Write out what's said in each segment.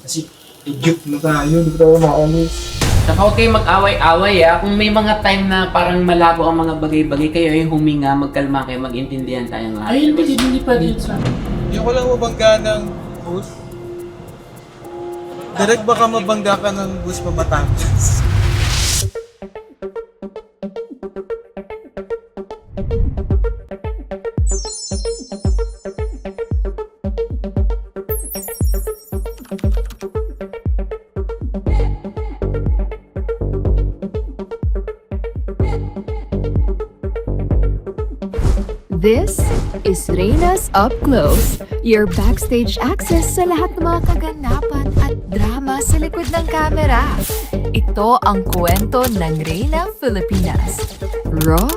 Kasi igyot na tayo, hindi tayo maalis. Saka huwag kayong mag-away-away Kung may mga time na parang malabo ang mga bagay-bagay, kayo yung huminga, magkalma kayo, mag-intindihan tayong lahat. Ay, hindi pa rin sa... Yung walang mabangga ng bus. Direct baka mabangga ka ng bus pa Batangas. This is Reyna's Up Close, your backstage access sa lahat ng mga kaganapan at drama sa likod ng kamera. Ito ang kwento ng Reyna Filipinas. Raw,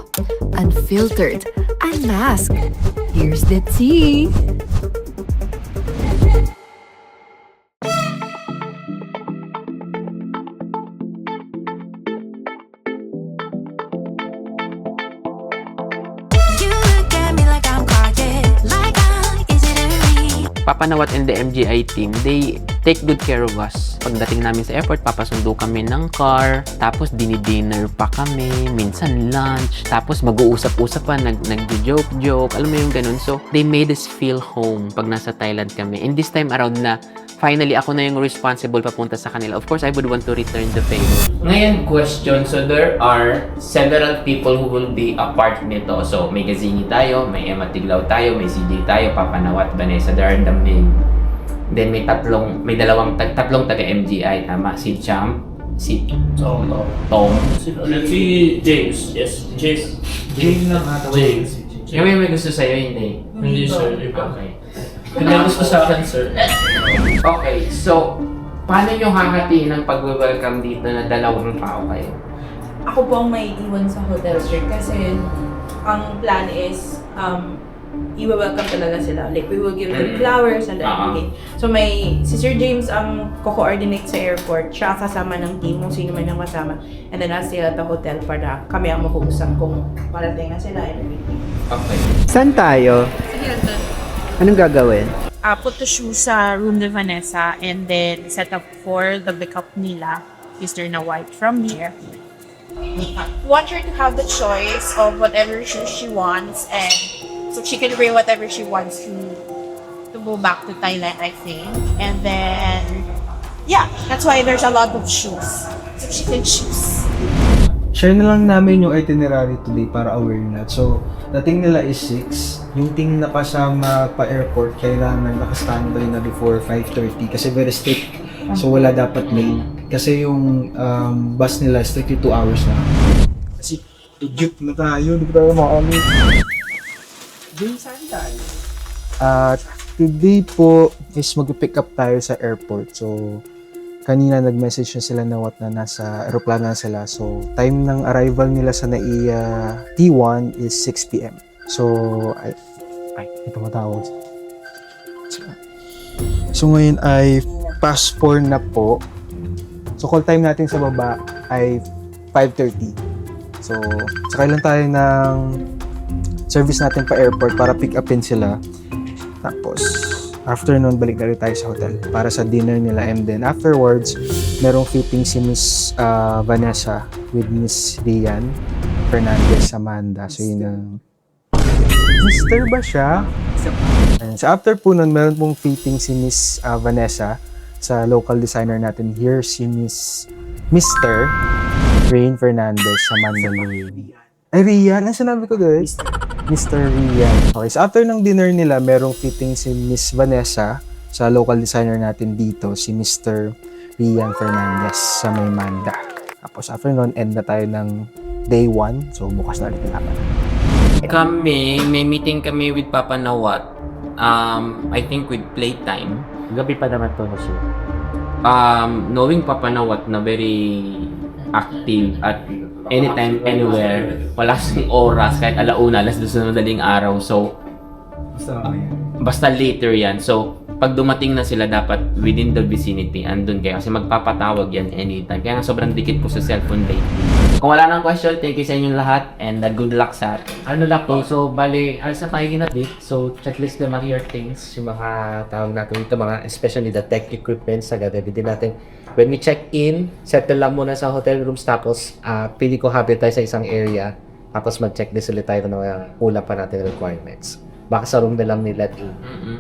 unfiltered, unmasked. Here's the tea! Papanawat and the MGI team, they take good care of us. Pagdating namin sa airport, papasundo kami ng car, tapos dinner pa kami, minsan lunch, tapos mag-uusap-usap pa, nag-joke-joke, alam mo yung ganun. So, they made us feel home pag nasa Thailand kami. And this time around na, finally, ako na yung responsible papunta sa kanila. Of course, I would want to return the favor. Ngayon, question. So, there are several people who will be a part nito. So, may Gazini tayo, may Emma Tiglaw tayo, may CJ tayo, Papanawat, Vanessa, there are the main. Then, may tatlong taga-MGI, tama? Si Champ, si Tom. Ulit si James. Yes, James. Game lang ata. James. Yung may gusto sa'yo, hindi? Hindi, sir. Iba. Okay. Hindi gusto sa akin, sir. Okay, so, paano nyo hahatiin ang pag-welcome dito na dalawang tao kayo? Ako po ang may iwan sa hotel, sir, kasi ang plan is i-welcome talaga sila. Like, we will give them flowers and everything. So, si Sir James ang co-coordinate sa airport. Siya kasama ng team, kung sino man ang kasama. And then, I'll stay at the hotel para kami ang makuusap kung parating na sila and everything. Okay. Saan tayo? Hilton. Anong gagawin? Put the shoes sa room ni Vanessa and then set up for the backup nila, Mr. Na White from here. Want her to have the choice of whatever shoes she wants, and so she can wear whatever she wants to go back to Thailand, I think. And then, yeah, that's why there's a lot of shoes. So she can choose. Share na lang namin yung itinerary today para aware na. So, dating nila is 6. Yung team na kasama pa airport, kailangan nakastandby na before 5:30 kasi very strict. So, wala dapat late. Kasi yung bus nila strictly 2 hours na. Kasi igyot na tayo, hindi tayo maalis. Game saan tayo? Today po is mag-pick up tayo sa airport. So, kanina nag-message na sila na nasa aeroplano na sila. So, time ng arrival nila sa NAIA T1 is 6 p.m. So, ito matawag. So, ngayon ay past 4 na po. So, call time natin sa baba ay 5:30. So, sakay lang tayo ng service natin pa airport para pick upin sila. Tapos, after nun, balik na rin tayo sa hotel para sa dinner nila. And then afterwards, merong fitting si Miss Vanessa with Miss Rian Fernandez Amanda. So yun ang... Mister ba siya? And so after po nun, meron pong fitting si Miss Vanessa sa local designer natin. Here si Mr. Rain Fernandez Amanda Louie. Ay, Rian? Ano sinabi ko guys? Mr. Rian. Okay, so after ng dinner nila, merong fitting si Miss Vanessa sa local designer natin dito, si Mr. Rian Fernandez sa Maymanda. Tapos after nun, end na tayo ng day 1. So bukas na ulit yung laban. Kami, may meeting kami with Papanawat. I think with playtime. Gabi pa naman to, no, sir? Knowing Papanawat na very active at anytime, anywhere, wala siyang oras, kahit 1:00, 2:00 na madaling araw. So, basta later yan. So, pag dumating na sila, dapat within the vicinity, andun kayo. Kasi magpapatawag yan anytime. Kaya nga sobrang dikit ko sa cellphone lately. Kung wala nang question, thank you sa inyong lahat and good luck sa Ano lang po, so bali, alas na tayo ginabit. So checklist naman your things, yung mga tawag natin dito, mga especially the tech equipment sa gagawin din natin. When we check in, settle lang muna sa hotel rooms, tapos pili ko habit tayo sa isang area, tapos mag-checklist ulit tayo ng mga kulang pa natin requirements. Baka sa room na lang nila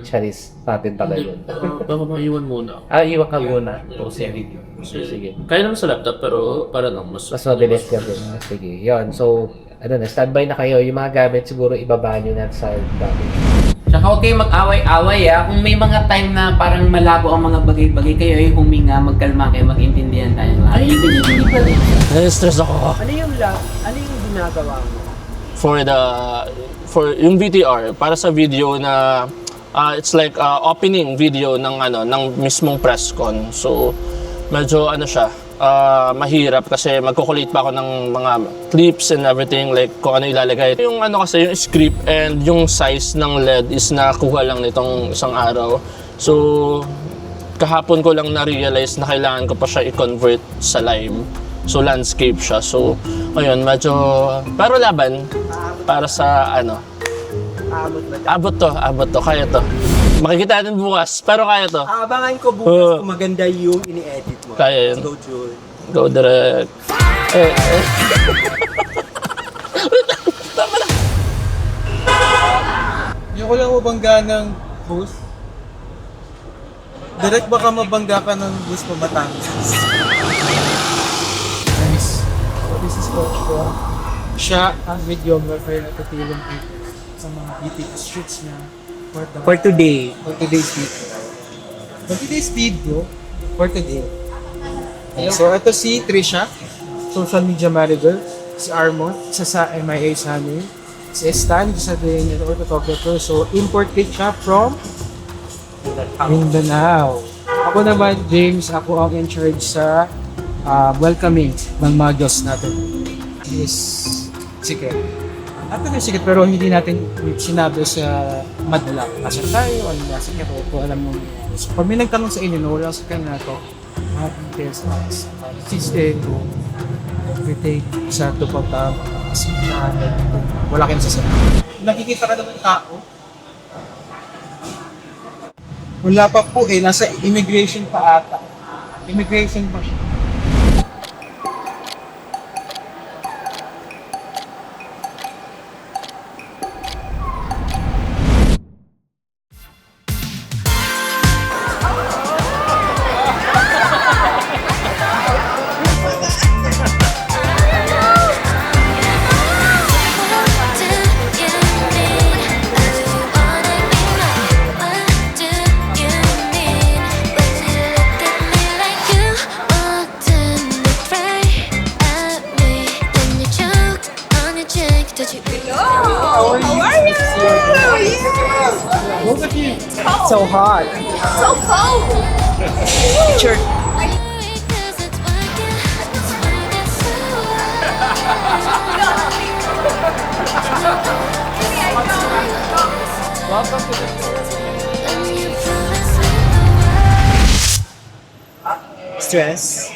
Charis, natin pala yun. Baka maiwan muna. Iwan ka muna. O, sige. Kaya naman sa laptop, pero para lang mas Mas mabilis ka din. Sige, yun. So, standby na kayo. Yung mga gamit siguro ibaba nyo na sa gamit. Tsaka huwag kayo mag-away-away Kung may mga time na parang malabo ang mga bagay-bagay, kayo ay huminga, magkalma kayo, mag-intindihan tayo. stress ako. Ano yung ginagawa mo? For yung VTR, para sa video na it's like opening video ng mismong press con. So medyo siya, mahirap kasi magko-collate pa ako ng mga clips and everything, like kung ano ilalagay. Yung kasi yung script and yung size ng LED is nakuha lang nitong isang araw. So kahapon ko lang na-realize na kailangan ko pa siya i-convert sa live. So landscape siya. So ayun, medyo pero laban para sa Abot to, kaya to. Makikita natin bukas, pero kaya to. Abangan ko bukas kung maganda yung ini-edit mo. Kaya yun. Go, Jul. Go direct. Hindi ko lang mabangga ng host. Direct baka mabangga ka ng bus pa Batangas. Nice. So this is Coach. Siya ang videographer na tutulong sa mga beautiful streets niya For today. for today's video. For today's video, for today. So ito si Trisha, social media manager. Si Armon, isa sa MIA sa amin. Si Stan, isa din yung photographer. So import kit siya from Mindanao. Ako naman, James, ako ang in charge sa welcoming ng mga Diyos natin. Is secret. At ito yung secret, pero hindi natin sinabi sa madla. Kasi tayo, ano na, secret, kung alam mo. So, pag may nagtanong sa inyo, no, wala sa kanila to, mga details na system, everything, sa tupag kasi wala kayong sasabihin. Nakikita ka naman tao, wala pa po nasa immigration pa ata. Immigration pa siya. So hot. So cold! Picture. Stress.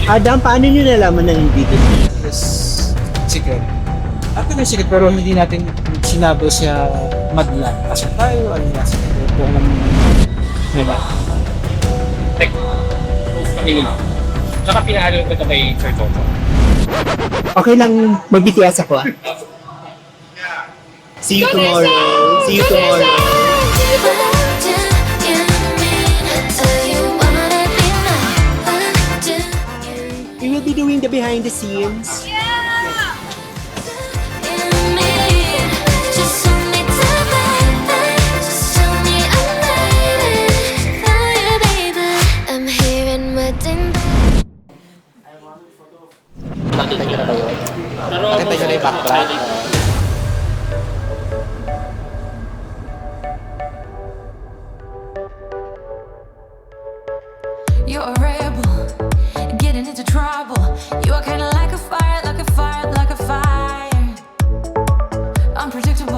Adam, paano nyo nalaman na hindi dito? Yes, secret. At ito yung secret, pero hindi natin sinabi sa madla. Kasi tayo, ano na, secret, kung alam mo. Diba? Tsaka pinaaral ko ito kay Sir Toto. Okay lang mag-BTS ako See you tomorrow. See you tomorrow. We will be doing the behind the scenes. Nakita nyo na ba yun? Nakita nyo na yung backtrack? You're a rebel, getting into trouble. You are kinda like a fire, like unpredictable.